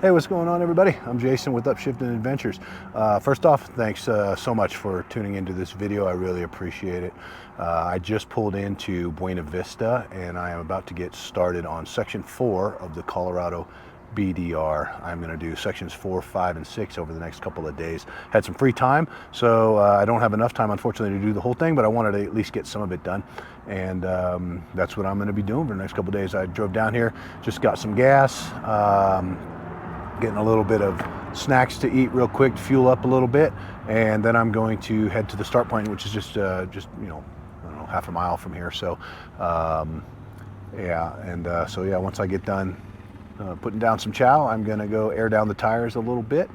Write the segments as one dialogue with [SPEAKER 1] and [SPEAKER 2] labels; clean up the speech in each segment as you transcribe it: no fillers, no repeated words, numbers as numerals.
[SPEAKER 1] Hey, what's going on, everybody? I'm Jason with Upshifting Adventures. First off, thanks so much for tuning into this video. I really appreciate it. I just pulled into Buena Vista and I am about to get started on section 4 of the Colorado BDR. I'm going to do sections 4, 5, and 6 over the next couple of days. Had some free time, so I don't have enough time, unfortunately, to do the whole thing, but I wanted to at least get some of it done. And that's what I'm going to be doing for the next couple of days. I drove down here, just got some gas, getting a little bit of snacks to eat real quick to fuel up a little bit, and then I'm going to head to the start point, which is just you know, I don't know, half a mile from here. So yeah, once I get done putting down some chow, I'm gonna go air down the tires a little bit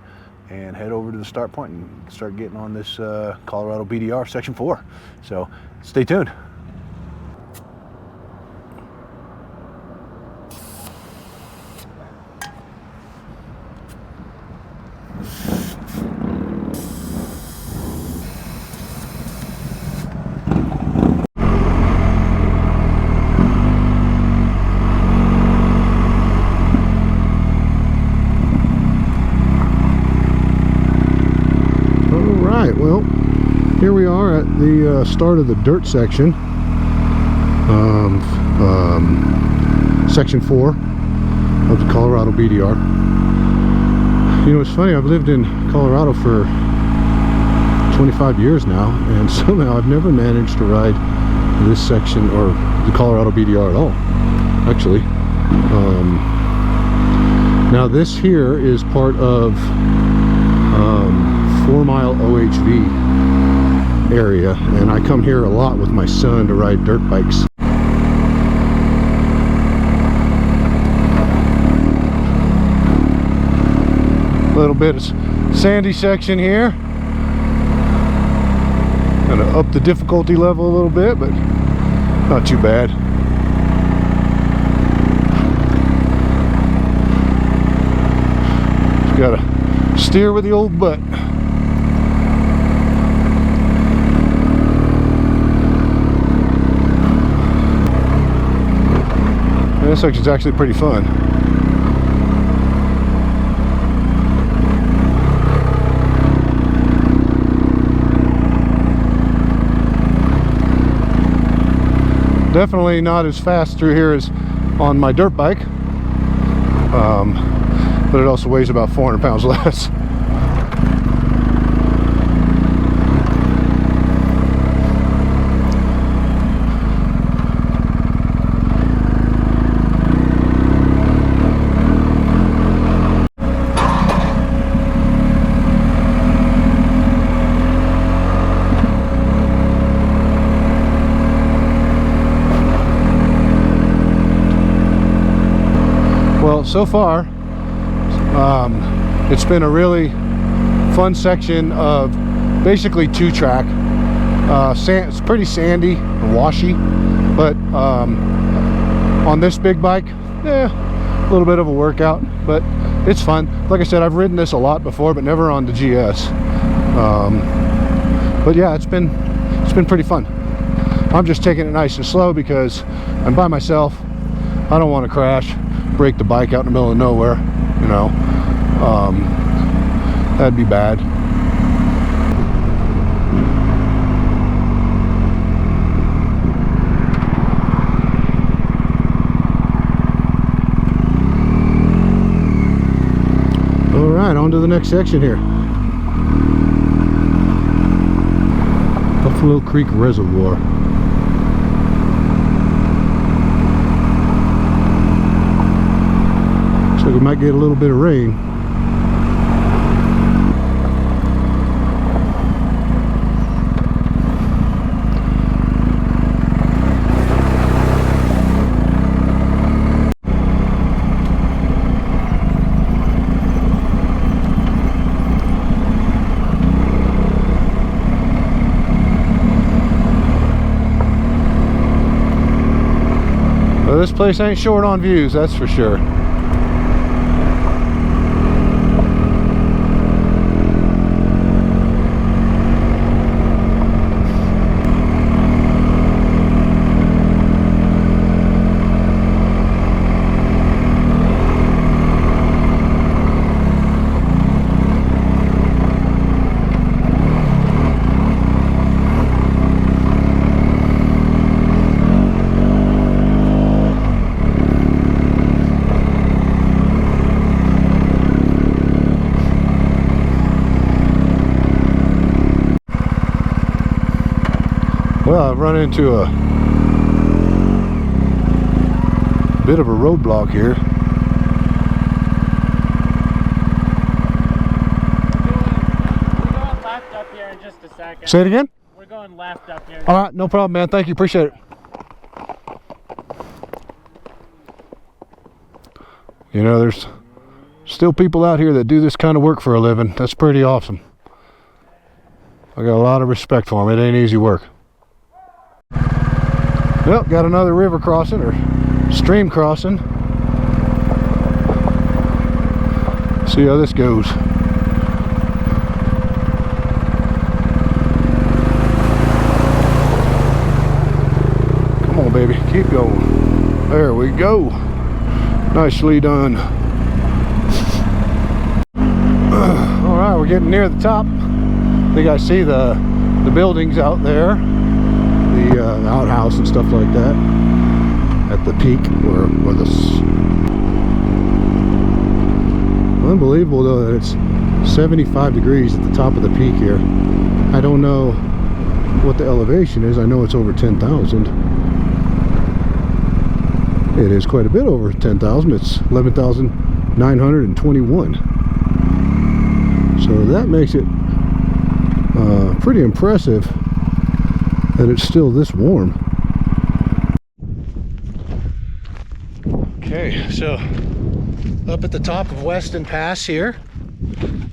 [SPEAKER 1] and head over to the start point and start getting on this Colorado BDR section 4. So stay tuned. Well, here we are at the start of the dirt section of section 4 of the Colorado BDR. You know, it's funny, I've lived in Colorado for 25 years now, and somehow I've never managed to ride this section or the Colorado BDR at all, actually. Now this here is part of 4 Mile OHV area, and I come here a lot with my son to ride dirt bikes. A little bit of sandy section here. Gonna up the difficulty level a little bit, but not too bad. Just gotta steer with the old butt. This section's actually pretty fun. Definitely not as fast through here as on my dirt bike, but it also weighs about 400 pounds less. Well, so far, it's been a really fun section of basically 2-track. It's pretty sandy and washy, but on this big bike, a little bit of a workout, but it's fun. Like I said, I've ridden this a lot before, but never on the GS. But yeah, it's been pretty fun. I'm just taking it nice and slow because I'm by myself. I don't want to crash, break the bike out in the middle of nowhere, you know. That'd be bad. All right, on to the next section here. Buffalo Creek Reservoir. Looks like we might get a little bit of rain. Well, this place ain't short on views, that's for sure. Well, I've run into a bit of a roadblock here.
[SPEAKER 2] We're going left up here in just a second.
[SPEAKER 1] Say it again?
[SPEAKER 2] We're going left up here.
[SPEAKER 1] All right, no problem, man. Thank you. Appreciate it. You know, there's still people out here that do this kind of work for a living. That's pretty awesome. I got a lot of respect for them. It ain't easy work. Well, got another river crossing or stream crossing. See how this goes. Come on, baby, keep going. There we go. Nicely done. All right, we're getting near the top. I think I see the buildings out there, the outhouse and stuff like that at the peak where this. Unbelievable though that it's 75 degrees at the top of the peak here. I don't know what the elevation is. I know it's over 10,000. It is quite a bit over 10,000. It's 11,921. So that makes it pretty impressive that it's still this warm. Okay, so up at the top of Weston Pass here,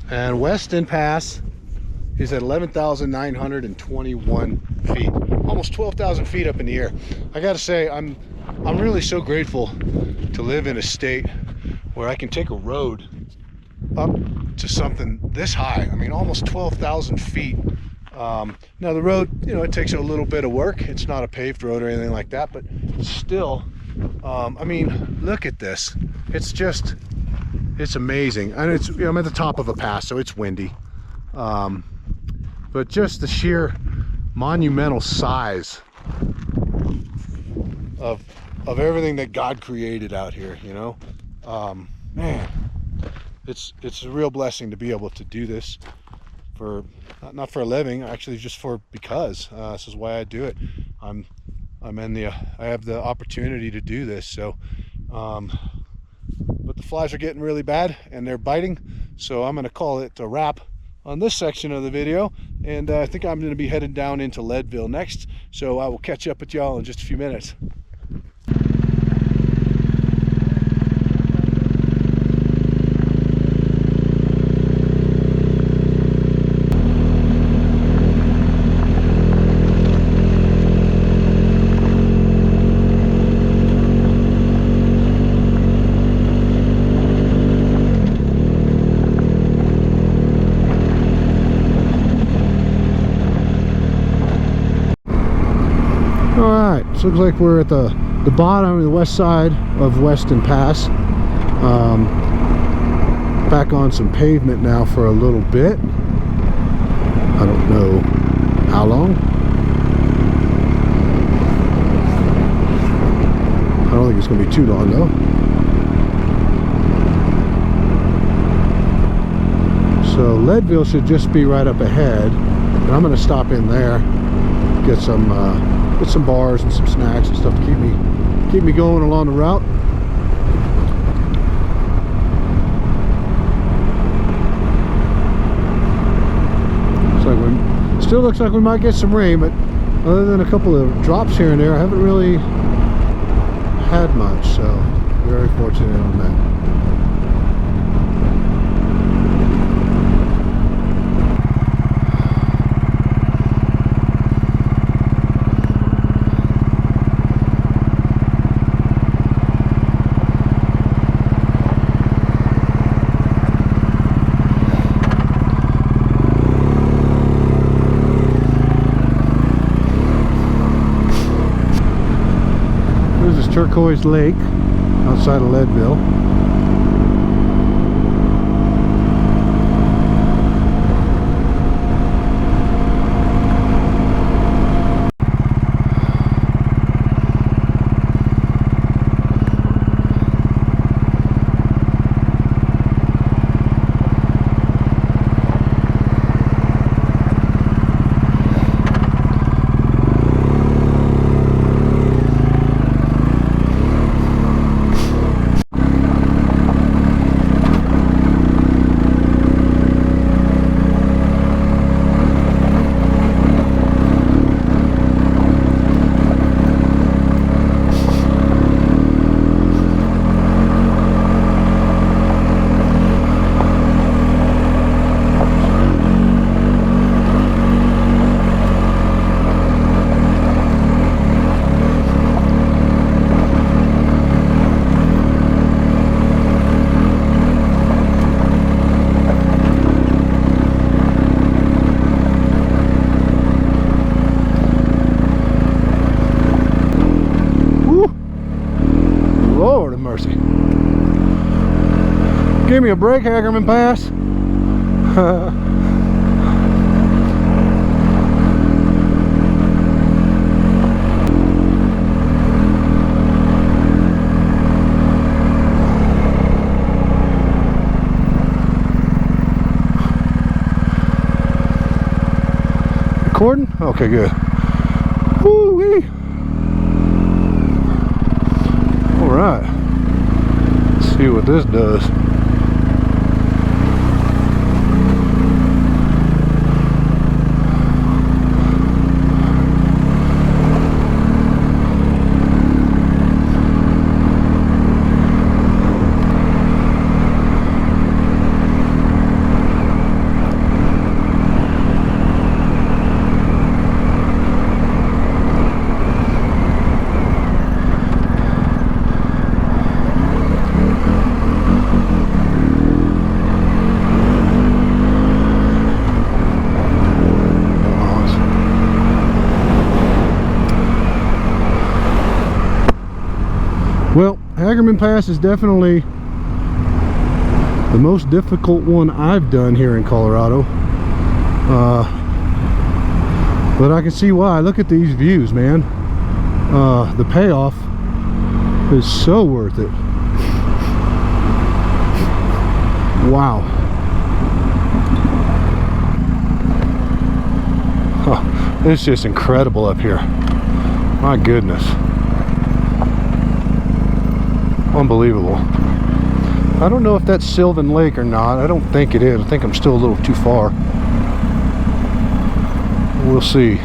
[SPEAKER 1] and Weston Pass is at 11,921 feet, almost 12,000 feet up in the air. I gotta say, I'm really so grateful to live in a state where I can take a road up to something this high. I mean, almost 12,000 feet. Now the road, you know, it takes a little bit of work. It's not a paved road or anything like that, but still, I mean, look at this. It's just, it's amazing. And it's, you know, I'm at the top of a pass, so it's windy. But just the sheer monumental size of everything that God created out here, you know, man, it's a real blessing to be able to do this for not for a living, actually, just for because this is why I do it. I have the opportunity to do this. So but the flies are getting really bad and they're biting, so I'm going to call it a wrap on this section of the video, and I think I'm going to be headed down into Leadville next, so I will catch up with y'all in just a few minutes. So looks like we're at the bottom of the west side of Weston Pass. Back on some pavement now for a little bit. I don't know how long. I don't think it's going to be too long though. So Leadville should just be right up ahead, and I'm going to stop in there, get some bars and some snacks and stuff to keep me going along the route. Still looks like we might get some rain, but other than a couple of drops here and there, I haven't really had much, so very fortunate on that. Turquoise Lake outside of Leadville. Give me a break, Hagerman Pass. Recording? Okay, good. Woo-wee. All right. Let's see what this does. Well, Hagerman Pass is definitely the most difficult one I've done here in Colorado. But I can see why. Look at these views, man. The payoff is so worth it. Wow. Huh. It's just incredible up here. My goodness. Unbelievable. I don't know if that's Sylvan Lake or not. I don't think it is. I think I'm still a little too far. We'll see.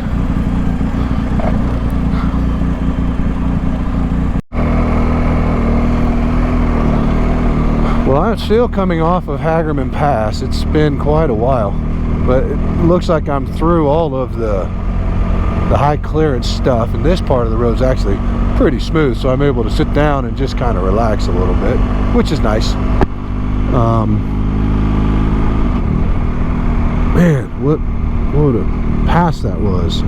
[SPEAKER 1] Well, I'm still coming off of Hagerman Pass. It's been quite a while, but it looks like I'm through all of the high clearance stuff, and this part of the road's actually pretty smooth, so I'm able to sit down and just kind of relax a little bit, which is nice. Man, what a pass that was.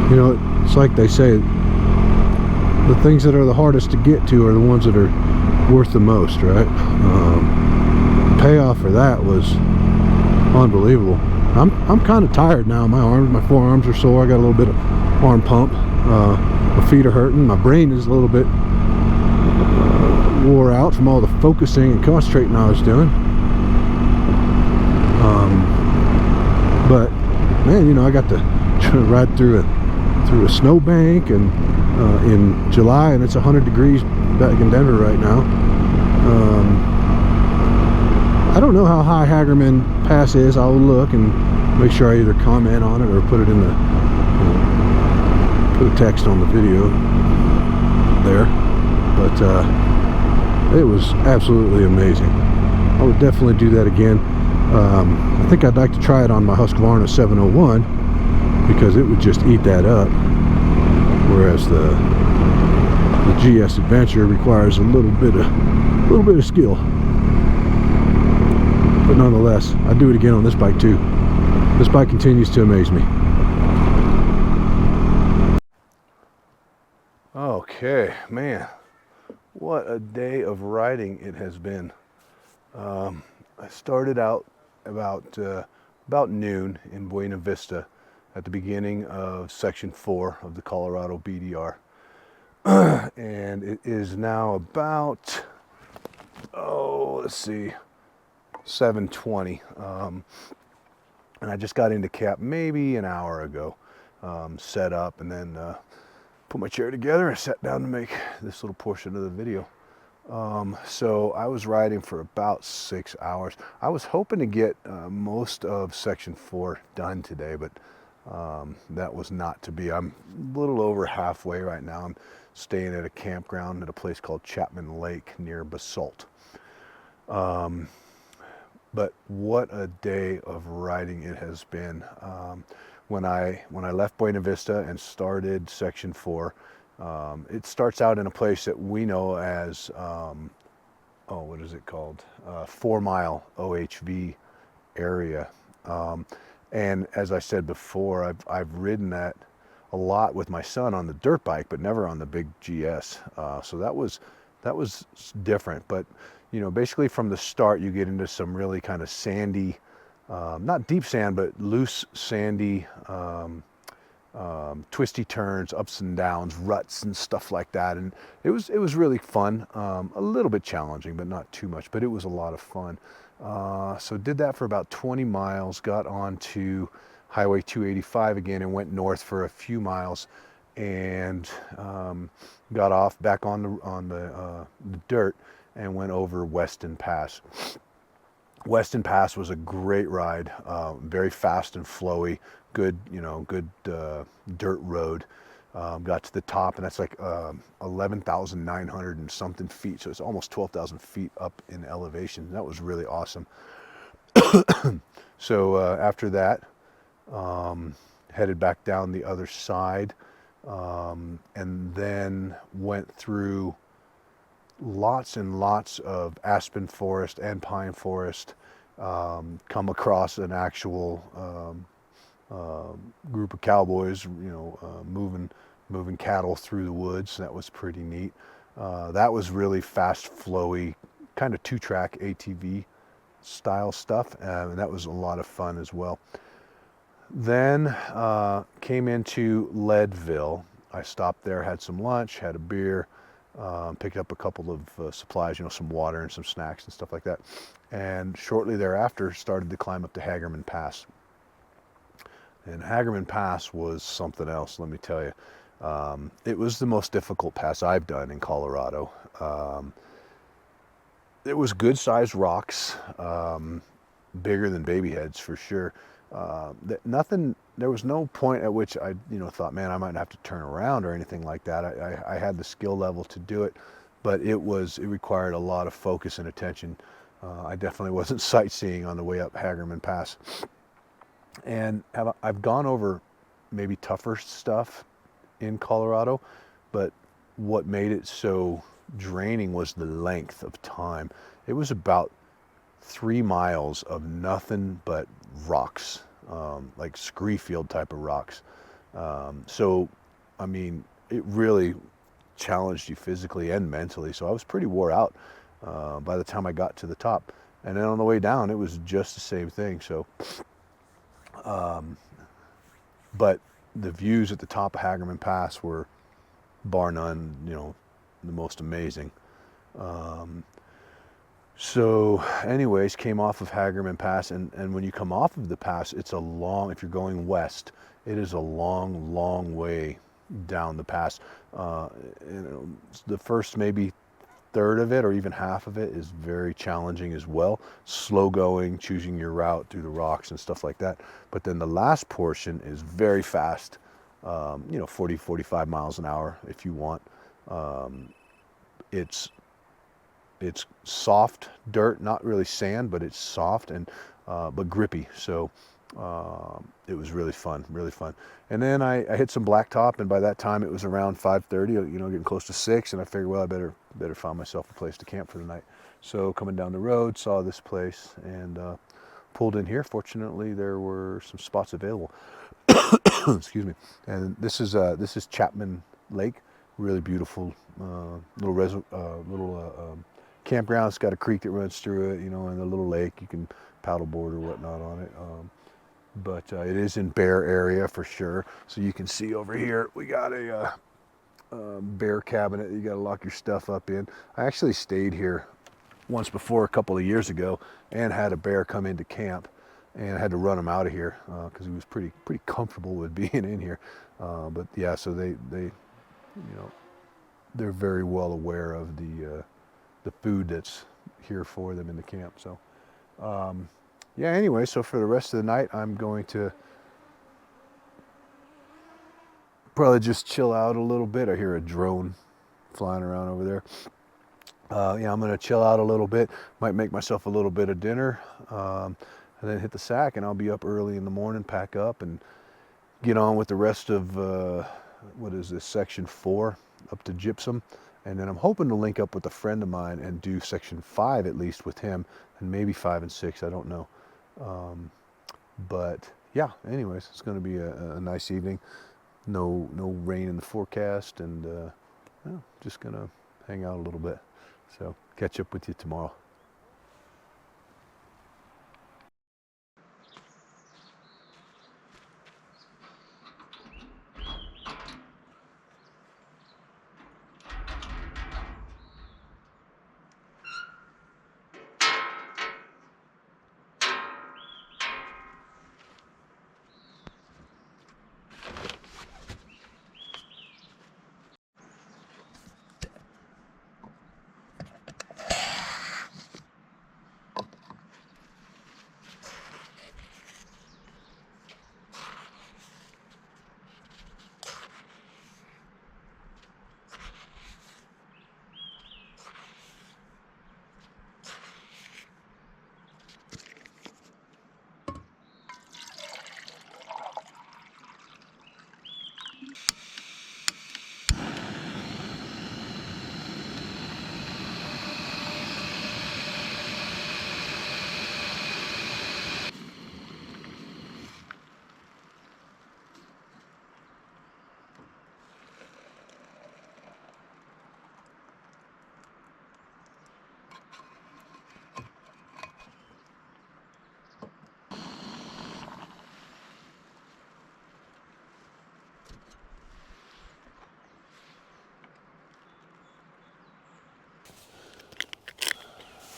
[SPEAKER 1] You know, it's like they say, the things that are the hardest to get to are the ones that are worth the most, right? The payoff for that was unbelievable. I'm kind of tired now. My forearms are sore. I got a little bit of arm pump. My feet are hurting. My brain is a little bit wore out from all the focusing and concentrating I was doing. But man, you know, I got to ride through a snowbank and in July, and it's 100 degrees back in Denver right now. I don't know how high Hagerman Pass is. I'll look and make sure I either comment on it or put it in the put a text on the video there. But it was absolutely amazing. I would definitely do that again. I think I'd like to try it on my Husqvarna 701 because it would just eat that up, whereas the GS Adventure requires a little bit of skill. But nonetheless, I'd do it again on this bike too. This bike continues to amaze me. Okay, man, what a day of riding it has been. I started out about noon in Buena Vista at the beginning of section 4 of the Colorado BDR. And it is now about, let's see, 7:20. And I just got into camp maybe an hour ago, set up, and then put my chair together and sat down to make this little portion of the video. So I was riding for about 6 hours. I was hoping to get most of section 4 done today, but that was not to be. I'm a little over halfway right now. I'm staying at a campground at a place called Chapman Lake near Basalt. But what a day of riding it has been. When I left Buena Vista and started section 4, it starts out in a place that we know as, what is it called? 4 Mile OHV area. And as I said before, I've ridden that a lot with my son on the dirt bike, but never on the big GS. So that was different. But you know, basically from the start you get into some really kind of sandy, not deep sand, but loose sandy, twisty turns, ups and downs, ruts and stuff like that. And it was really fun. A little bit challenging, but not too much. But it was a lot of fun. So did that for about 20 miles. Got onto Highway 285 again and went north for a few miles, and got off back on the dirt and went over Weston Pass. Weston Pass was a great ride, very fast and flowy, good, you know, good dirt road. Got to the top, and that's like 11,900 and something feet, so it's almost 12,000 feet up in elevation. That was really awesome. So after that, headed back down the other side, and then went through lots and lots of aspen forest and pine forest, come across an actual group of cowboys, you know, moving cattle through the woods. That was pretty neat. That was really fast, flowy, kind of two-track ATV style stuff, and that was a lot of fun as well. Then came into Leadville. I stopped there, had some lunch, had a beer, picked up a couple of supplies, you know, some water and some snacks and stuff like that. And shortly thereafter started to climb up to Hagerman Pass. And Hagerman Pass was something else, let me tell you. It was the most difficult pass I've done in Colorado. It was good sized rocks, bigger than baby heads for sure. There was no point at which I, you know, thought, man, I might have to turn around or anything like that. I had the skill level to do it, but it required a lot of focus and attention. I definitely wasn't sightseeing on the way up Hagerman Pass. And I've gone over maybe tougher stuff in Colorado, but what made it so draining was the length of time. It was about 3 miles of nothing but rocks, like scree-field type of rocks. So, I mean, it really challenged you physically and mentally. So I was pretty wore out by the time I got to the top. And then on the way down, it was just the same thing. So, but the views at the top of Hagerman Pass were, bar none, you know, the most amazing. So anyways, came off of Hagerman Pass, and when you come off of the pass, it's a long, if you're going west, it is a long, long way down the pass. You know, the first maybe third of it or even half of it is very challenging as well. Slow going, choosing your route through the rocks and stuff like that. But then the last portion is very fast, you know, 40, 45 miles an hour if you want. It's soft dirt, not really sand, but it's soft and but grippy. So it was really fun, really fun. And then I hit some blacktop, and by that time it was around 5:30, you know, getting close to 6, and I figured, well, I better find myself a place to camp for the night. So coming down the road, saw this place and pulled in here. Fortunately, there were some spots available. Excuse me. And this is Chapman Lake, really beautiful little campground. It's got a creek that runs through it, you know, and a little lake. You can paddleboard or whatnot on it. But it is in bear area for sure. So you can see over here, we got a bear cabinet that you got to lock your stuff up in. I actually stayed here once before a couple of years ago and had a bear come into camp, and I had to run him out of here because he was pretty comfortable with being in here. But yeah, so they you know, they're very well aware of the food that's here for them in the camp. So yeah, anyway, so for the rest of the night, I'm going to probably just chill out a little bit. I hear a drone flying around over there. Yeah, I'm going to chill out a little bit. Might make myself a little bit of dinner, and then hit the sack, and I'll be up early in the morning, pack up, and get on with the rest of, what is this, section 4, up to Gypsum. And then I'm hoping to link up with a friend of mine and do section 5 at least with him, and maybe 5 and 6, I don't know. But yeah, anyways, it's going to be a nice evening. No rain in the forecast, and yeah, just going to hang out a little bit. So catch up with you tomorrow.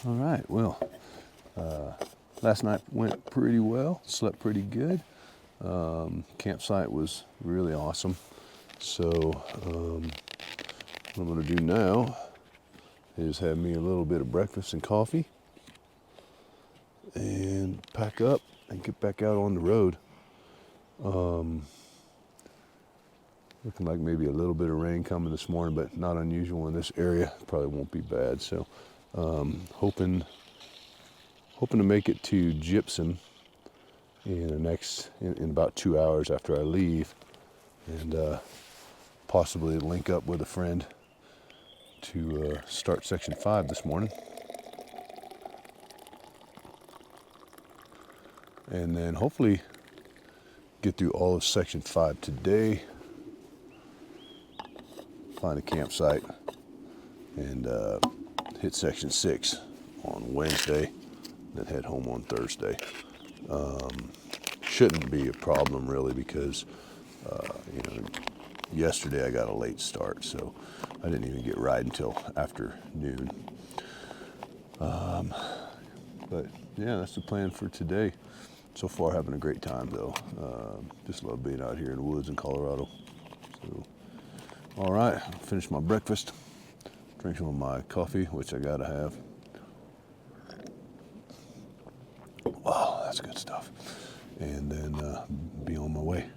[SPEAKER 1] All right, well, last night went pretty well, slept pretty good. Campsite was really awesome. So what I'm gonna do now is have me a little bit of breakfast and coffee and pack up and get back out on the road. Looking like maybe a little bit of rain coming this morning, but not unusual in this area. Probably won't be bad. So hoping to make it to Gypsum in about 2 hours after I leave, and possibly link up with a friend to start section 5 this morning, and then hopefully get through all of section 5 today, find a campsite, and hit section 6 on Wednesday, then head home on Thursday. Shouldn't be a problem really, because yesterday I got a late start, so I didn't even get riding until afternoon. But yeah, that's the plan for today. So far, having a great time though. Just love being out here in the woods in Colorado. So, all right, I'll finish my breakfast, drink some of my coffee, which I gotta have. Wow, that's good stuff. And then be on my way.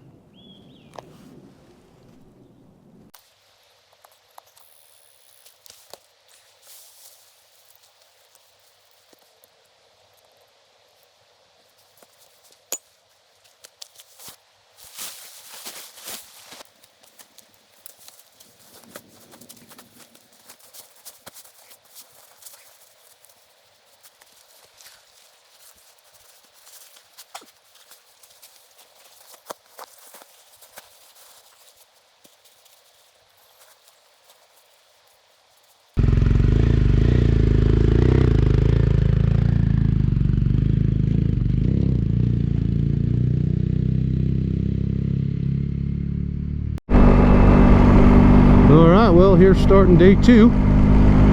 [SPEAKER 1] Well, here's starting day 2.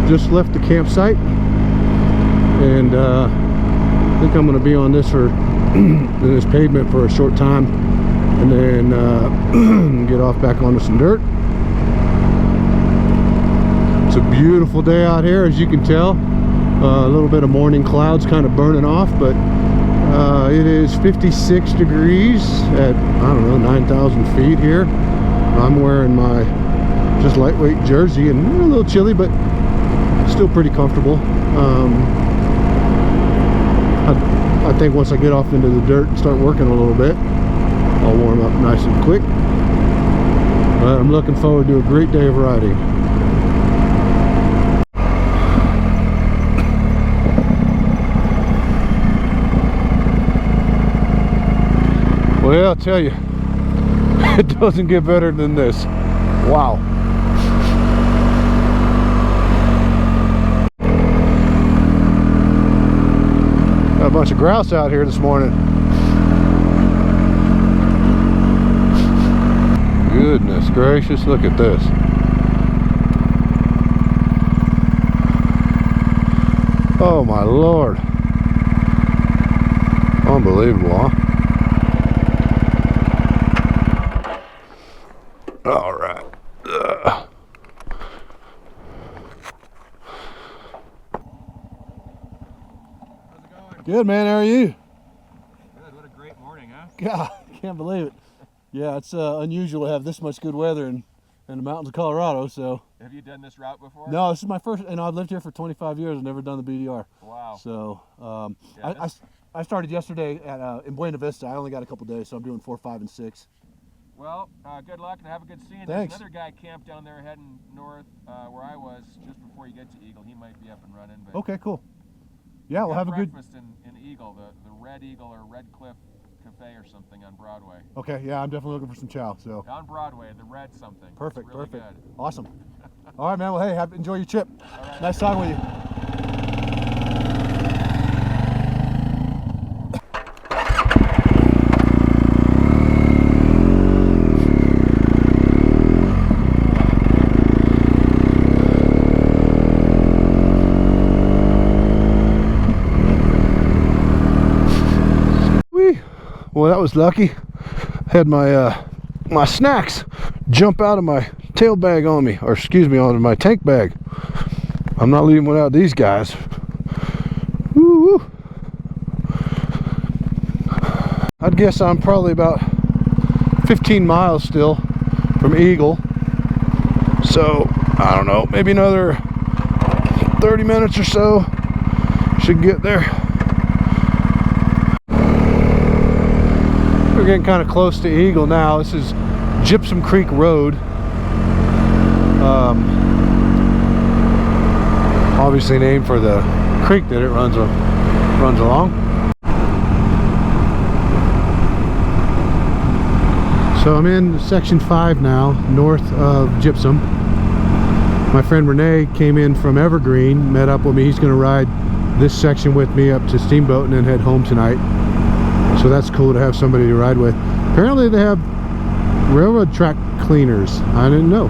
[SPEAKER 1] Just left the campsite, and I think I'm going to be on this this pavement for a short time, and then get off back onto some dirt. It's a beautiful day out here, as you can tell. A little bit of morning clouds kind of burning off, but it is 56 degrees at, I don't know, 9,000 feet here. I'm wearing my just lightweight jersey, and a little chilly, but still pretty comfortable. I think once I get off into the dirt and start working a little bit, I'll warm up nice and quick. But I'm looking forward to a great day of riding. Well, I'll tell you, it doesn't get better than this. Wow. a bunch of grouse out here this morning. Goodness gracious, look at this. Oh my Lord. Unbelievable, huh? All right. Good, man. How are you?
[SPEAKER 3] Good. What a great morning, huh?
[SPEAKER 1] God, can't believe it. Yeah, it's unusual to have this much good weather in the mountains of Colorado. So.
[SPEAKER 3] Have you done this route before?
[SPEAKER 1] No, this is my first, and I've lived here for 25 years. I've never done the BDR.
[SPEAKER 3] Wow.
[SPEAKER 1] So
[SPEAKER 3] Yeah,
[SPEAKER 1] I started yesterday at in Buena Vista. I only got a couple days, so I'm doing 4, 5, and 6.
[SPEAKER 3] Well, good luck and have a good scene.
[SPEAKER 1] Thanks.
[SPEAKER 3] There's another guy camped down there heading north where I was just before you get to Eagle. He might be up and running. But
[SPEAKER 1] Okay, cool. Yeah, we'll have a good.
[SPEAKER 3] breakfast in Eagle, the Red Eagle or Red Cliff Cafe or something on Broadway.
[SPEAKER 1] Okay, yeah, I'm definitely looking for some chow. So.
[SPEAKER 3] On Broadway, the Red something.
[SPEAKER 1] Perfect,
[SPEAKER 3] It's really
[SPEAKER 1] perfect.
[SPEAKER 3] Good.
[SPEAKER 1] Awesome. All right, man. Well, hey, enjoy your trip.
[SPEAKER 3] All right.
[SPEAKER 1] Nice talking with you. Well, that was lucky. Had my my snacks jump out of my tail bag on me, or excuse me, out of my tank bag. I'm not leaving without these guys. Woo-woo. I'd guess I'm probably about 15 miles still from Eagle. So, I don't know, maybe another 30 minutes or so. Should get there. We're getting kind of close to Eagle now. This is Gypsum Creek Road. Obviously named for the creek that it runs along. So I'm in section 5 now, north of Gypsum. My friend Renee came in from Evergreen, met up with me. He's going to ride this section with me up to Steamboat and then head home tonight. So that's cool to have somebody to ride with. Apparently they have railroad track cleaners. I didn't know.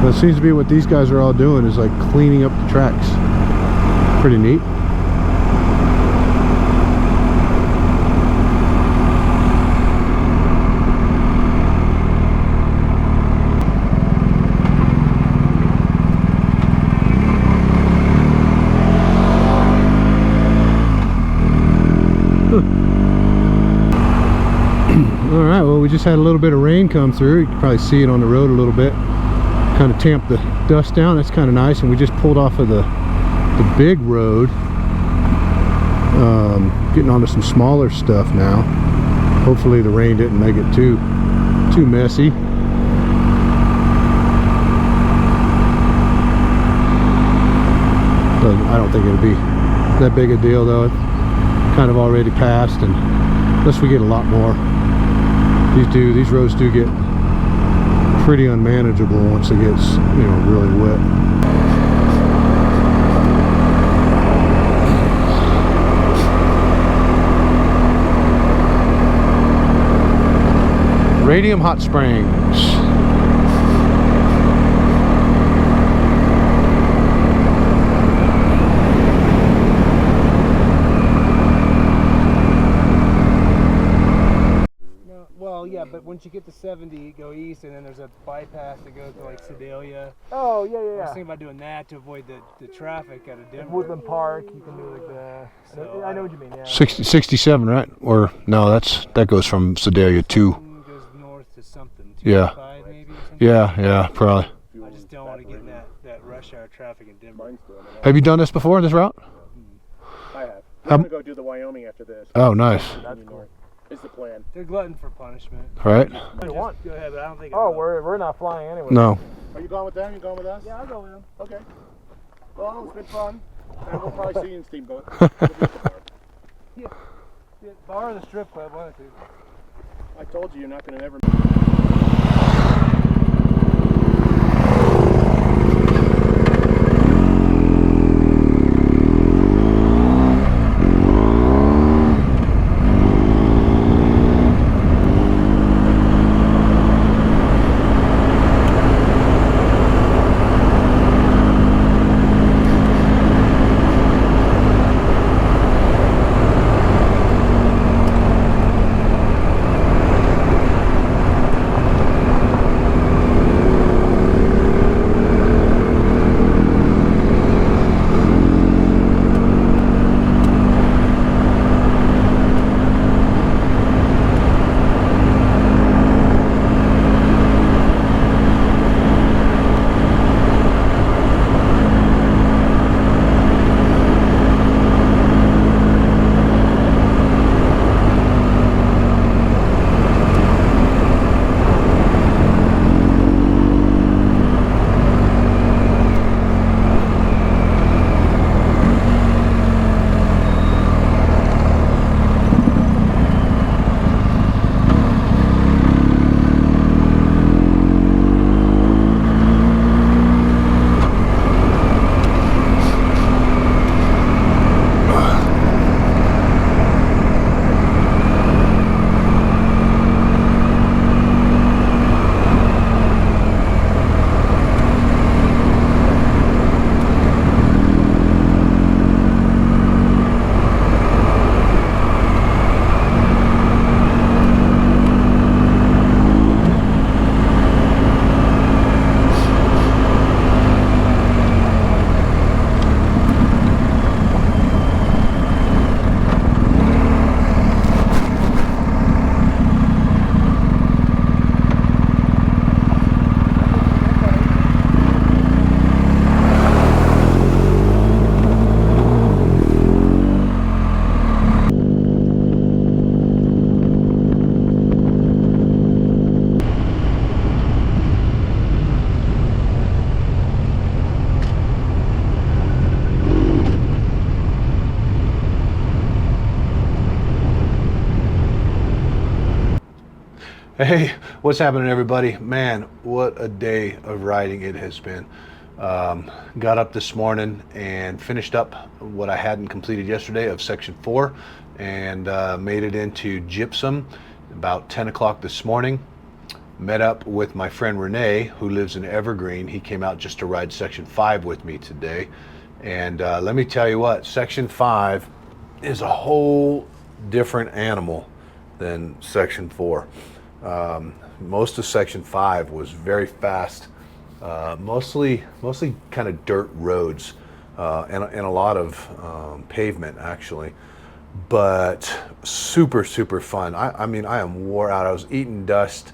[SPEAKER 1] But it seems to be what these guys are all doing, is like cleaning up the tracks. Pretty neat. Alright, well, we just had a little bit of rain come through. You can probably see it on the road a little bit. Kind of tamped the dust down. That's kind of nice. And we just pulled off of the big road. Getting onto some smaller stuff now. Hopefully the rain didn't make it too messy. I don't think it'll be that big a deal though. It's kind of already passed, and unless we get a lot more. These roads do get pretty unmanageable once it gets, really wet. Radium Hot Springs.
[SPEAKER 4] Yeah, but once you get to 70, you go east, and then there's a bypass that goes to like Sedalia.
[SPEAKER 2] Oh, yeah,
[SPEAKER 4] I was thinking about doing that to avoid the traffic out of Denver.
[SPEAKER 2] Woodland Park, you can do like that.
[SPEAKER 4] So,
[SPEAKER 2] I know what you mean, yeah.
[SPEAKER 1] 67, right? Or no, that goes from Sedalia to.
[SPEAKER 4] Goes north to something.
[SPEAKER 1] Yeah.
[SPEAKER 4] 205 maybe or something.
[SPEAKER 1] Yeah, probably.
[SPEAKER 4] I just don't want to get in that rush hour traffic in Denver.
[SPEAKER 1] Have you done this before, this route?
[SPEAKER 5] I have. I'm going to go do the Wyoming after this.
[SPEAKER 1] Oh, nice.
[SPEAKER 5] That's cool. Is the plan.
[SPEAKER 4] They're glutton for punishment.
[SPEAKER 1] Right?
[SPEAKER 4] Just go ahead, but I don't think.
[SPEAKER 2] Oh, we're not flying anyway.
[SPEAKER 1] No.
[SPEAKER 5] Are you going with them? You going with us?
[SPEAKER 4] Yeah, I'll go with them.
[SPEAKER 5] Okay. Well, it's been fun. And we'll probably see you in Steamboat. We'll be at the bar.
[SPEAKER 4] Yeah, bar or the strip club, one or two.
[SPEAKER 5] I told you you're not going to ever.
[SPEAKER 1] Hey, what's happening, everybody? Man, what a day of riding it has been. Got up this morning and finished up what I hadn't completed yesterday of section 4 and made it into gypsum about 10 o'clock this morning. Met up with my friend Renee, who lives in Evergreen. He came out just to ride section 5 with me today. And let me tell you what, section 5 is a whole different animal than section 4. Most of section 5 was very fast, mostly kind of dirt roads, and a lot of pavement actually, but super fun. I mean, I am wore out. I was eating dust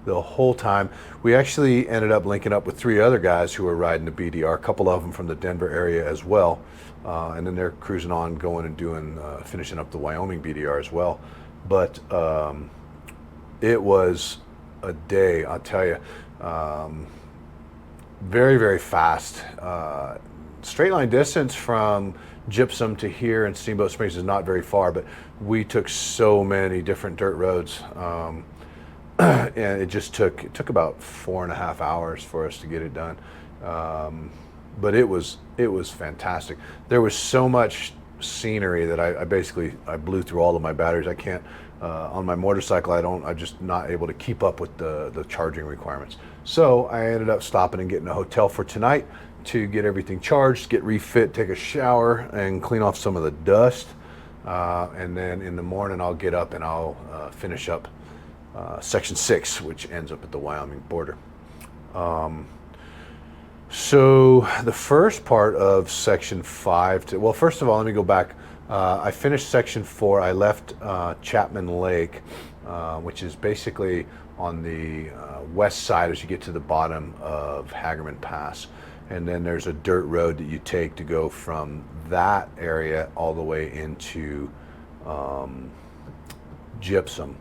[SPEAKER 1] the whole time. We actually ended up linking up with 3 other guys who were riding the BDR, a couple of them from the Denver area as well, and then they're cruising on, going and doing finishing up the Wyoming BDR as well. But it was a day, I'll tell you. Very fast. Straight line distance from Gypsum to here in Steamboat Springs is not very far, but we took so many different dirt roads, and it took about 4.5 hours for us to get it done. But it was fantastic. There was so much scenery that I basically blew through all of my batteries. I can't. On my motorcycle, I'm just not able to keep up with the charging requirements. So I ended up stopping and getting a hotel for tonight to get everything charged, get refit, take a shower, and clean off some of the dust. And then in the morning, I'll get up and I'll finish up section 6, which ends up at the Wyoming border. So the first part of section 5, well, first of all, let me go back. I finished section 4. I left Chapman Lake, which is basically on the west side as you get to the bottom of Hagerman Pass. And then there's a dirt road that you take to go from that area all the way into Gypsum.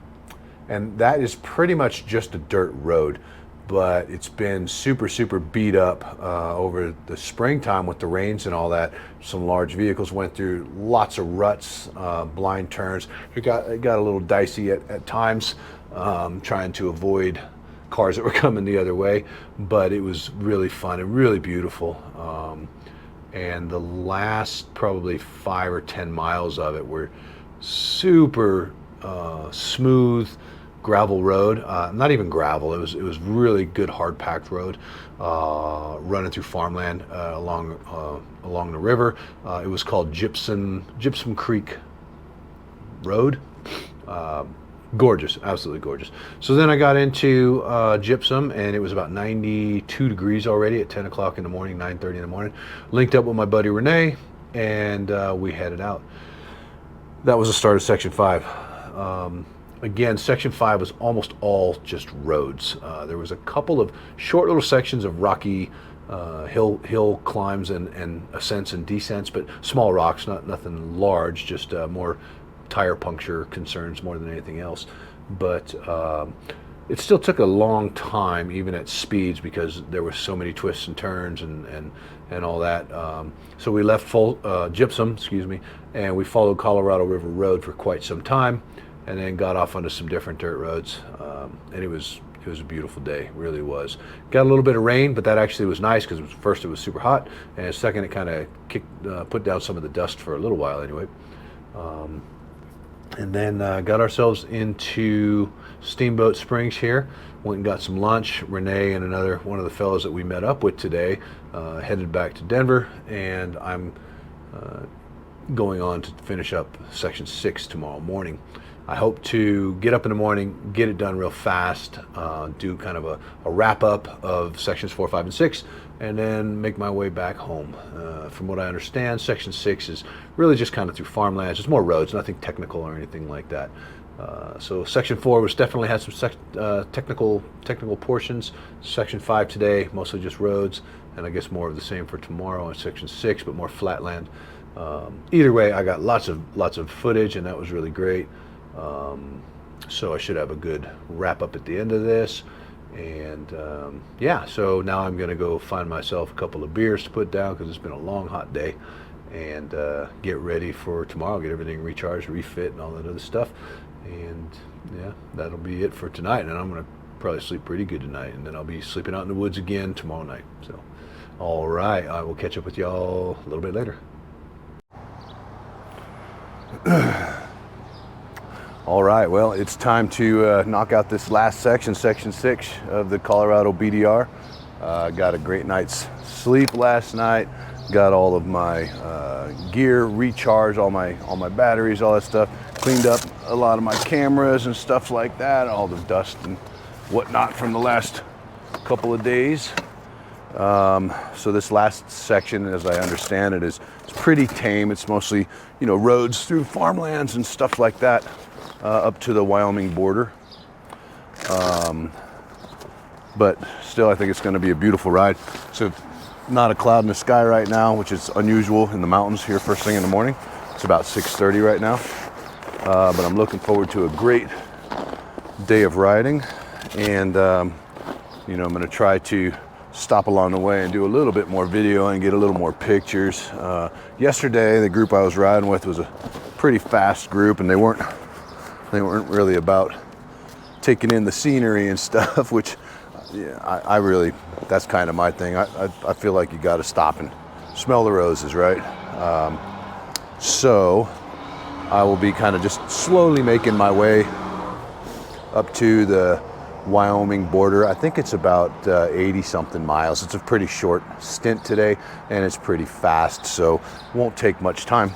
[SPEAKER 1] And that is pretty much just a dirt road, but it's been super beat up over the springtime with the rains and all that. Some large vehicles went through lots of ruts, blind turns. It got a little dicey at times, trying to avoid cars that were coming the other way, but it was really fun and really beautiful. And the last probably 5 or 10 miles of it were super smooth gravel road, not even gravel. It was really good hard packed road, running through farmland along the river. It was called Gypsum Creek Road. Gorgeous, absolutely gorgeous. So then I got into Gypsum, and it was about 92 degrees already at 10 o'clock in the morning, 9:30 in the morning. Linked up with my buddy Renee, and we headed out. That was the start of section 5. Again, section 5 was almost all just roads. There was a couple of short little sections of rocky hill climbs and ascents and descents, but small rocks, nothing large, just more tire puncture concerns more than anything else. But it still took a long time, even at speeds, because there were so many twists and turns and all that. So we left Gypsum, and we followed Colorado River Road for quite some time, and then got off onto some different dirt roads. And it was a beautiful day, really was. Got a little bit of rain, but that actually was nice, because first it was super hot, and second it kind of put down some of the dust for a little while anyway. And then got ourselves into Steamboat Springs here. Went and got some lunch. Renee and one of the fellows that we met up with today headed back to Denver, and I'm going on to finish up section 6 tomorrow morning. I hope to get up in the morning, get it done real fast, do kind of a wrap up of sections 4, 5, and 6, and then make my way back home. From what I understand, section 6 is really just kind of through farmlands. It's more roads, nothing technical or anything like that. So section 4 was definitely had some technical portions. Section 5 today, mostly just roads, and I guess more of the same for tomorrow in section 6, but more flatland. Either way, I got lots of footage, and that was really great. So I should have a good wrap up at the end of this. And yeah, so now I'm gonna go find myself a couple of beers to put down, because it's been a long hot day, and get ready for tomorrow, get everything recharged, refit, and all that other stuff, And yeah, that'll be it for tonight. And I'm gonna probably sleep pretty good tonight, and then I'll be sleeping out in the woods again tomorrow night. So, all right, I will catch up with y'all a little bit later. All right, well, it's time to knock out this last section, section 6 of the Colorado BDR. Got a great night's sleep last night. Got all of my gear recharged, all my batteries, all that stuff. Cleaned up a lot of my cameras and stuff like that, all the dust and whatnot from the last couple of days. So this last section, as I understand it, is pretty tame. It's mostly, you know, roads through farmlands and stuff like that, up to the Wyoming border. But still, I think it's going to be a beautiful ride. So not a cloud in the sky right now, which is unusual in the mountains here first thing in the morning. It's about 6:30 right now. But I'm looking forward to a great day of riding. And, you know, I'm going to try to stop along the way and do a little bit more video and get a little more pictures. Yesterday, the group I was riding with was a pretty fast group, and they weren't really about taking in the scenery and stuff, which, yeah, I really, that's kind of my thing. I feel like you got to stop and smell the roses, right? So I will be kind of just slowly making my way up to the Wyoming border. I think it's about 80 something miles. It's a pretty short stint today, and it's pretty fast, so won't take much time.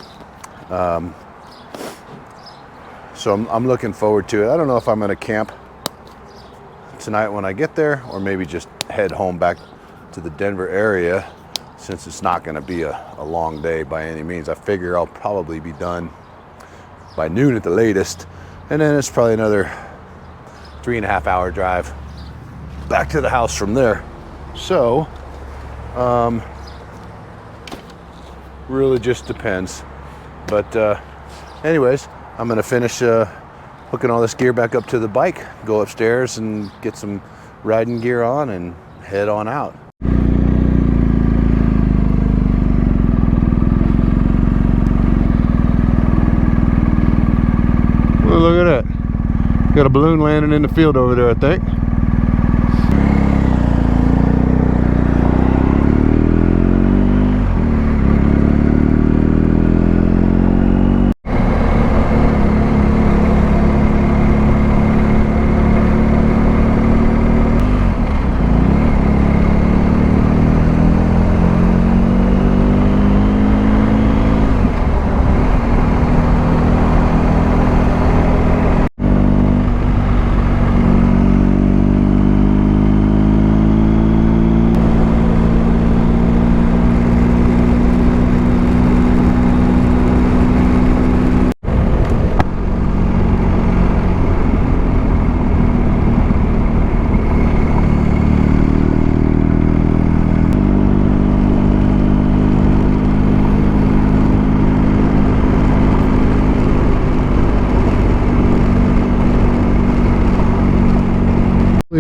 [SPEAKER 1] So I'm looking forward to it. I don't know if I'm going to camp tonight when I get there, or maybe just head home back to the Denver area, since it's not going to be a long day by any means. I figure I'll probably be done by noon at the latest, and then it's probably another 3.5 hour drive back to the house from there. So really just depends. But anyways, I'm gonna finish hooking all this gear back up to the bike, go upstairs and get some riding gear on, and head on out. Well, look at that. Got a balloon landing in the field over there, I think.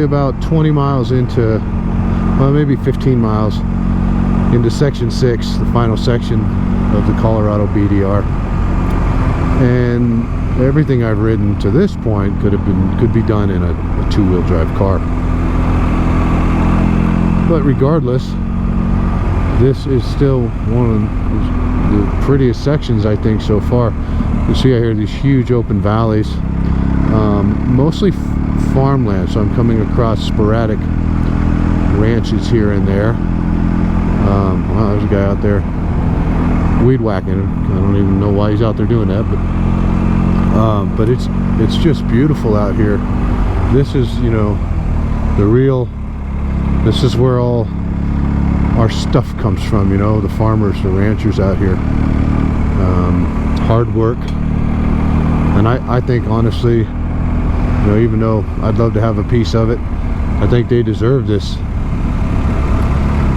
[SPEAKER 1] About 20 miles into, well, maybe 15 miles into section 6, the final section of the Colorado BDR, and everything I've ridden to this point could be done in a two-wheel drive car. But regardless, this is still one of the prettiest sections, I think, so far. You see out here these huge open valleys, mostly farmland, so I'm coming across sporadic ranches here and there. Wow, there's a guy out there weed whacking. I don't even know why he's out there doing that, but it's just beautiful out here. This is, you know, this is where all our stuff comes from, you know, the farmers, the ranchers out here. Hard work, and I think, honestly, you know, even though I'd love to have a piece of it, I think they deserve this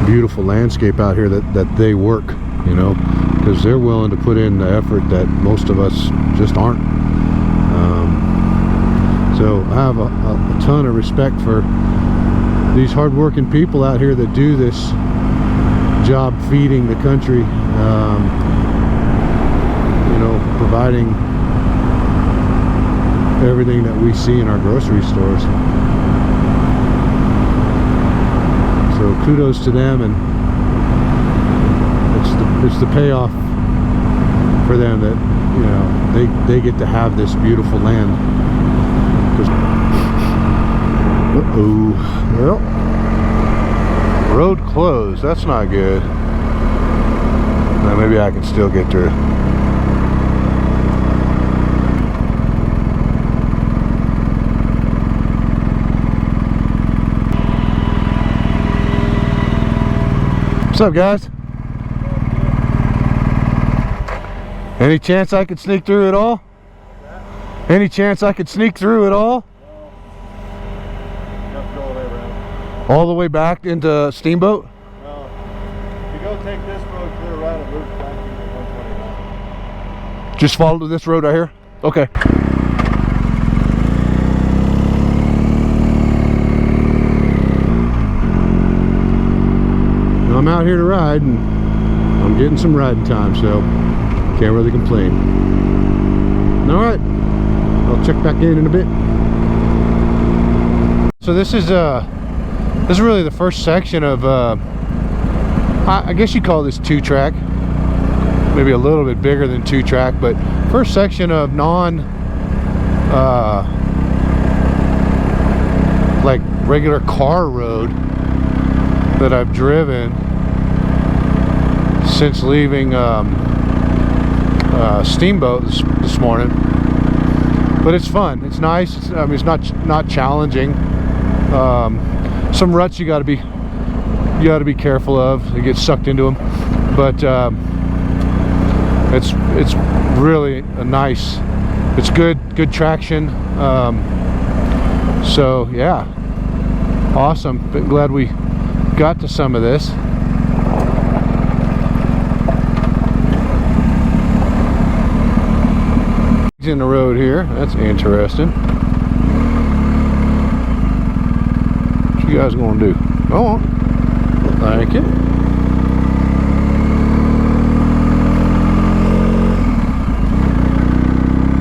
[SPEAKER 1] beautiful landscape out here that they work, you know, because they're willing to put in the effort that most of us just aren't. So I have a ton of respect for these hardworking people out here that do this job, feeding the country, you know, providing everything that we see in our grocery stores. So kudos to them, and it's the payoff for them that, you know, they get to have this beautiful land. Uh-oh. Well, road closed. That's not good. Now maybe I can still get through. What's up, guys? Any chance I could sneak through at all? Any chance I could sneak through at all?
[SPEAKER 5] You have to go all the way around.
[SPEAKER 1] All the way back into Steamboat?
[SPEAKER 5] Well, if you go take this road clear right, it loops back into 129.
[SPEAKER 1] Just follow this road right here? Okay. I'm out here to ride, and I'm getting some riding time, so can't really complain. All right, I'll check back in a bit. So this is really the first section of I guess you call this 2-track, maybe a little bit bigger than 2-track, but first section of like regular car road that I've driven since leaving Steamboat this morning. But it's fun. It's nice. I mean, it's not challenging. Some ruts you got to be careful of. You get sucked into them. But it's really a nice. It's good traction. So yeah, awesome. Been glad we got to some of this. In the road here, that's interesting. What you guys gonna do? Oh, thank you.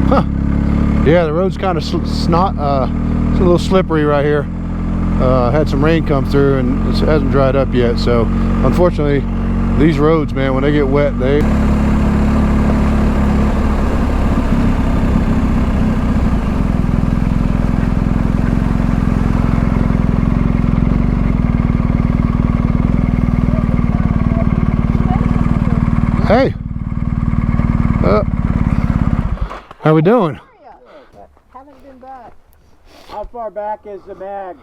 [SPEAKER 1] Huh. Yeah, the road's kind of it's a little slippery right here. Had some rain come through and it hasn't dried up yet, so unfortunately these roads, man, when they get wet, they Hey, how we doing?
[SPEAKER 2] Haven't been back.
[SPEAKER 5] How far back is the mag?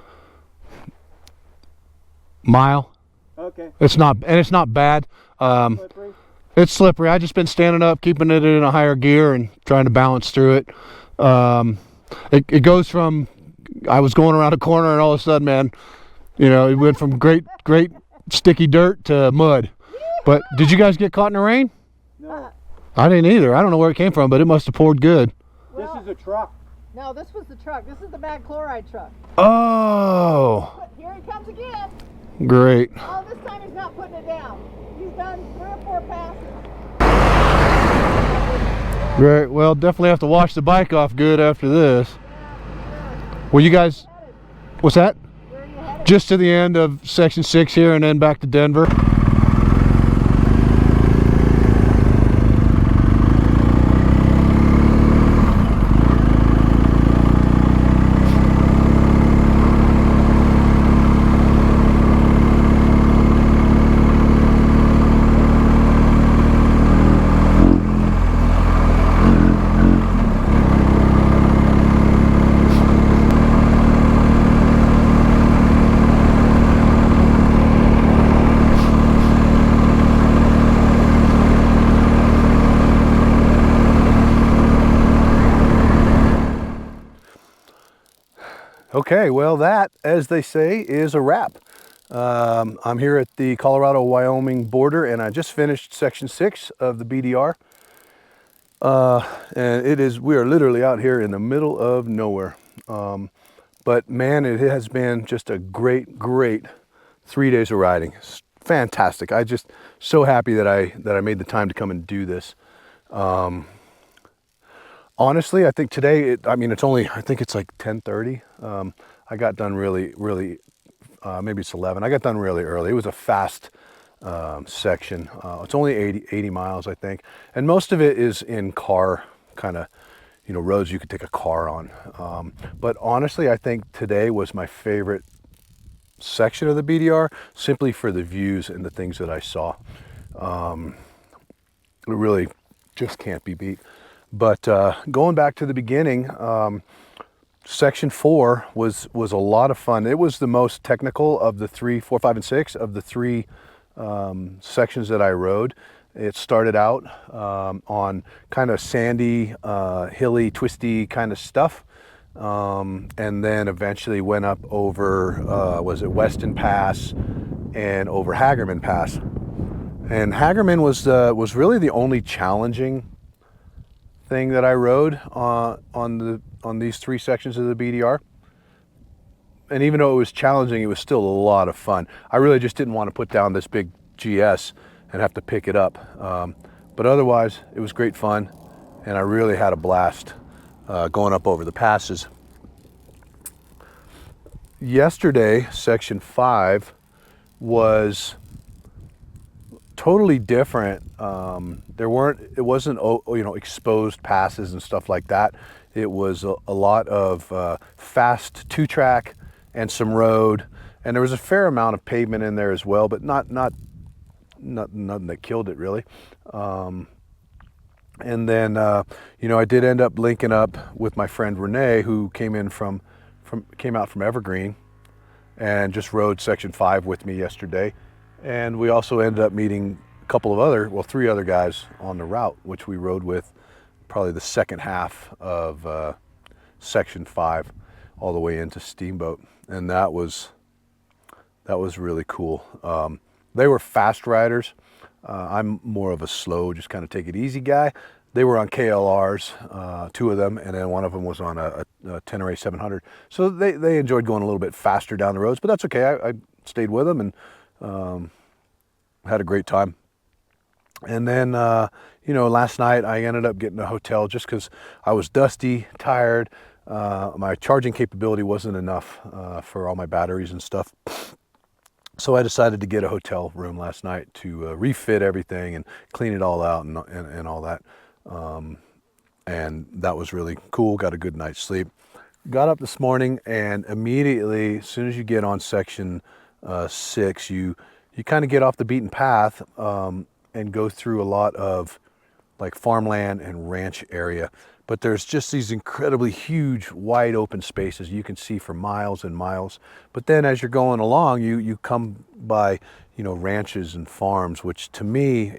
[SPEAKER 1] Mile.
[SPEAKER 5] Okay.
[SPEAKER 1] It's not bad.
[SPEAKER 5] Slippery?
[SPEAKER 1] It's slippery. I just been standing up, keeping it in a higher gear and trying to balance through it. It goes from, I was going around a corner and all of a sudden, man, you know, it went from great sticky dirt to mud. But did you guys get caught in the rain?
[SPEAKER 5] No.
[SPEAKER 1] I didn't either. I don't know where it came from, but it must have poured good.
[SPEAKER 5] This is a truck.
[SPEAKER 2] No, this was the truck. This is the mag chloride truck.
[SPEAKER 1] Oh,
[SPEAKER 2] But here he comes again.
[SPEAKER 1] great.
[SPEAKER 2] Oh, this time he's not putting it down. He's done 3 or 4 passes.
[SPEAKER 1] Great. Well, definitely have to wash the bike off good after this. Well, you guys, what's that?
[SPEAKER 2] Where are you headed?
[SPEAKER 1] Just to the end of section 6 here and then back to Denver. Okay, well that, as they say, is a wrap. I'm here at the Colorado-Wyoming border and I just finished section 6 of the BDR. And we are literally out here in the middle of nowhere. But man, it has been just a great 3 days of riding. It's fantastic. I just so happy that I made the time to come and do this. Honestly, I think today, I mean, it's only, I think it's like 10:30. I got done really, maybe it's 11. I got done really early. It was a fast section. It's only 80 miles, I think. And most of it is in car kind of, you know, roads you could take a car on. But honestly, I think today was my favorite section of the BDR, simply for the views and the things that I saw. It really just can't be beat. But going back to the beginning, section 4 was a lot of fun. It was the most technical of the 3, 4, 5, and 6 of the 3 sections that I rode. It started out on kind of sandy, hilly, twisty kind of stuff, and then eventually went up over, was it Weston Pass and over Hagerman Pass. And Hagerman was really the only challenging thing that I rode on these 3 sections of the BDR. And even though it was challenging, it was still a lot of fun. I really just didn't want to put down this big GS and have to pick it up. But otherwise, it was great fun, and I really had a blast going up over the passes. Yesterday, section 5 was totally different. It wasn't, you know, exposed passes and stuff like that. It was a lot of fast 2-track and some road, and there was a fair amount of pavement in there as well, but nothing that killed it really. And then you know, I did end up linking up with my friend Renee, who came out from Evergreen and just rode section 5 with me yesterday. And we also ended up meeting a couple of other, well, 3 other guys on the route, which we rode with probably the second half of section 5 all the way into Steamboat. And that was really cool. They were fast riders. I'm more of a slow, just kind of take it easy guy. They were on KLRs, 2 of them, and then one of them was on a Tenere 700. So they enjoyed going a little bit faster down the roads, but that's okay. I stayed with them and had a great time. And then, you know, last night I ended up getting a hotel just because I was dusty, tired. My charging capability wasn't enough for all my batteries and stuff. So I decided to get a hotel room last night to refit everything and clean it all out and all that. And that was really cool. Got a good night's sleep. Got up this morning, and immediately, as soon as you get on section 6, you kind of get off the beaten path and go through a lot of like farmland and ranch area. But there's just these incredibly huge, wide open spaces you can see for miles and miles. But then as you're going along, you come by, you know, ranches and farms, which to me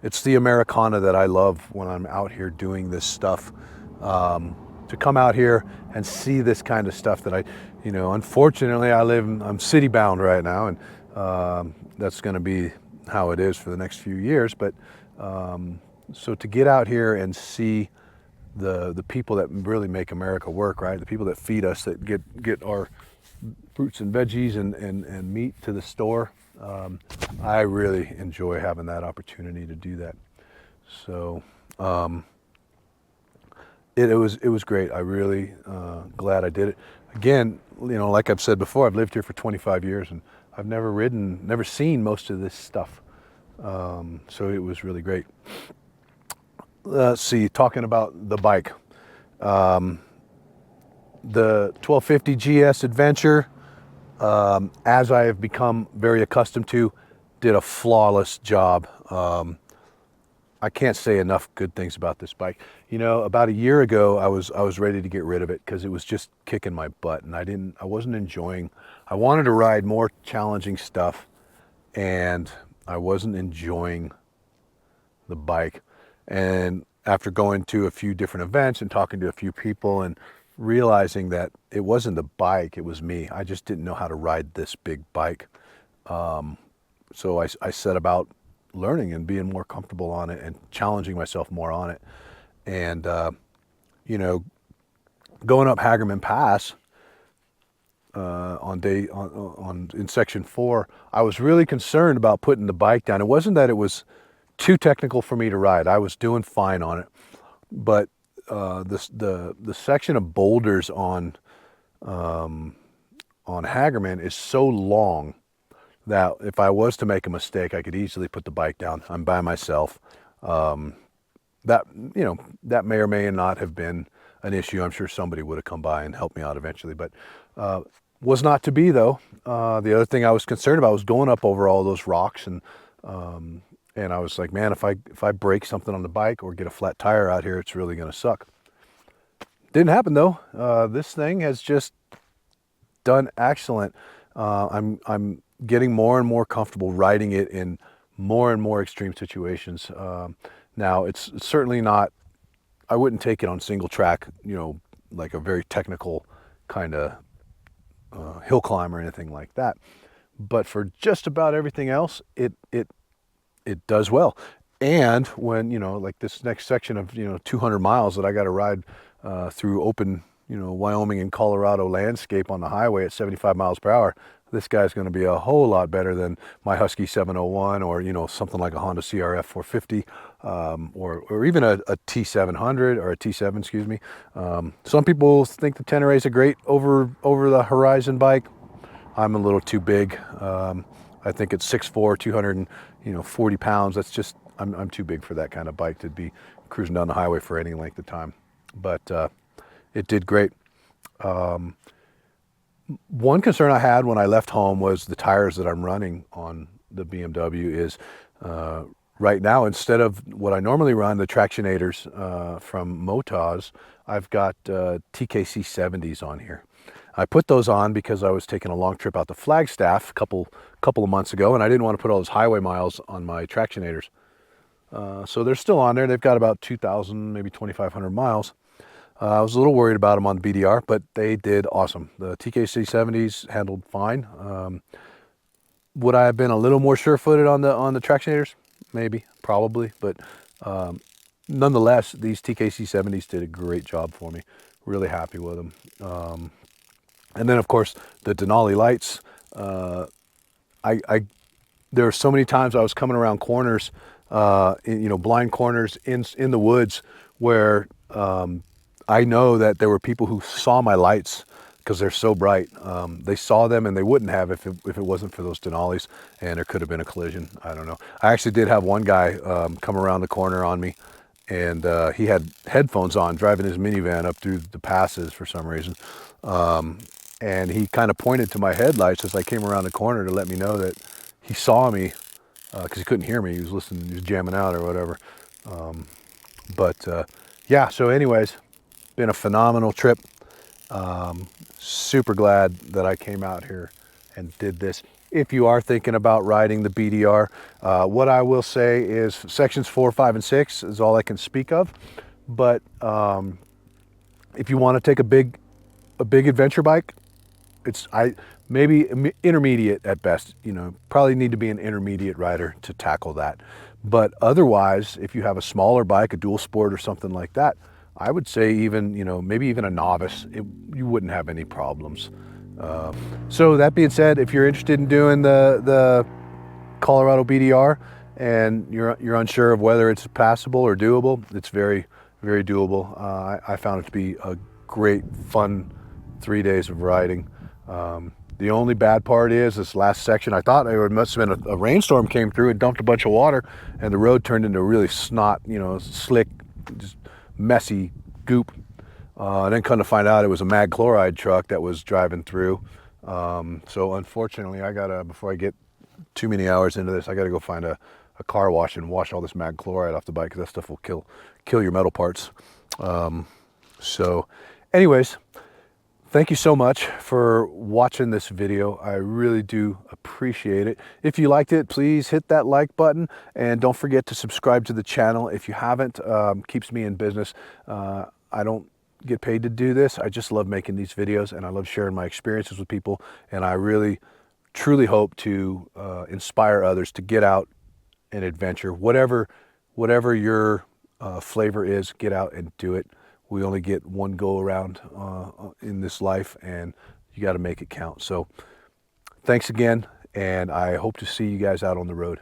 [SPEAKER 1] it's the Americana that I love when I'm out here doing this stuff. To come out here and see this kind of stuff that you know, unfortunately I'm city bound right now, and that's going to be how it is for the next few years. But so to get out here and see the people that really make America work, right? The people that feed us, that get our fruits and veggies and meat to the store. I really enjoy having that opportunity to do that. So it was great. I really glad I did it. Again, you know, like I've said before, I've lived here for 25 years and I've never seen most of this stuff. So it was really great. Let's see, talking about the bike. The 1250 GS Adventure, as I have become very accustomed to, did a flawless job. I can't say enough good things about this bike. You know, about a year ago, I was ready to get rid of it because it was just kicking my butt, and I wasn't enjoying. I wanted to ride more challenging stuff, and I wasn't enjoying the bike. And after going to a few different events and talking to a few people and realizing that it wasn't the bike, it was me. I just didn't know how to ride this big bike. So I set about learning and being more comfortable on it and challenging myself more on it. And, you know, going up Hagerman Pass in section 4, I was really concerned about putting the bike down. It wasn't that it was too technical for me to ride. I was doing fine on it. But the section of boulders on Hagerman is so long that if I was to make a mistake, I could easily put the bike down. I'm by myself. That, you know, that may or may not have been an issue. I'm sure somebody would have come by and helped me out eventually, but was not to be though. The other thing I was concerned about was going up over all those rocks, and I was like, man, if I break something on the bike or get a flat tire out here, it's really going to suck. Didn't happen though. This thing has just done excellent. I'm getting more and more comfortable riding it in more and more extreme situations. Now it's certainly not, I wouldn't take it on single track, you know, like a very technical kind of hill climb or anything like that. But for just about everything else, it does well. And when, you know, like this next section of, you know, 200 miles that I got to ride through open, you know, Wyoming and Colorado landscape on the highway at 75 miles per hour, this guy's going to be a whole lot better than my Husky 701 or, you know, something like a Honda CRF 450 or even a T700 or a T7, excuse me. Some people think the Tenere is a great over the horizon bike. I'm a little too big. I think it's 6'4", 240 pounds. That's just, I'm too big for that kind of bike to be cruising down the highway for any length of time. But it did great. One concern I had when I left home was the tires that I'm running on the BMW is right now, instead of what I normally run, the Tractionators from MOTOZ, I've got TKC 70s on here. I put those on because I was taking a long trip out to Flagstaff a couple of months ago, and I didn't want to put all those highway miles on my Tractionators. So they're still on there. They've got about 2,000, maybe 2,500 miles. I was a little worried about them on the BDR, but they did awesome. The TKC 70s handled fine. Would I have been a little more sure-footed on the Tractionators? Maybe, probably, but nonetheless, these TKC 70s did a great job for me. Really happy with them. And then, of course, the Denali lights. There were so many times I was coming around corners, you know, blind corners in the woods where I know that there were people who saw my lights because they're so bright. They saw them and they wouldn't have if it wasn't for those Denalis, and there could have been a collision. I don't know. I actually did have one guy come around the corner on me, and he had headphones on driving his minivan up through the passes for some reason. And he kind of pointed to my headlights as I came around the corner to let me know that he saw me because he couldn't hear me. He was listening, he was jamming out or whatever. Yeah, so anyways, been a phenomenal trip. Super glad that I came out here and did this. If you are thinking about riding the BDR, what I will say is sections 4, 5, and 6 is all I can speak of. But if you want to take a big adventure bike, maybe intermediate at best. You know, probably need to be an intermediate rider to tackle that. But otherwise, if you have a smaller bike, a dual sport or something like that, I would say even, you know, maybe even a novice, you wouldn't have any problems. So that being said, if you're interested in doing the Colorado BDR and you're unsure of whether it's passable or doable, it's very, very doable. I found it to be a great, fun 3 days of riding. The only bad part is this last section. I thought it must have been a rainstorm came through and dumped a bunch of water, and the road turned into a really snot, you know, slick, just messy goop. And then come to find out it was a mag chloride truck that was driving through. So unfortunately, before I get too many hours into this, I got to go find a car wash and wash all this mag chloride off the bike, because that stuff will kill your metal parts. So anyways, thank you so much for watching this video. I really do appreciate it. If you liked it, please hit that like button, and don't forget to subscribe to the channel if you haven't. Keeps me in business. I don't get paid to do this. I just love making these videos, and I love sharing my experiences with people, and I really truly hope to inspire others to get out and adventure. Whatever your flavor is, get out and do it. We only get one go around in this life, and you got to make it count. So thanks again, and I hope to see you guys out on the road.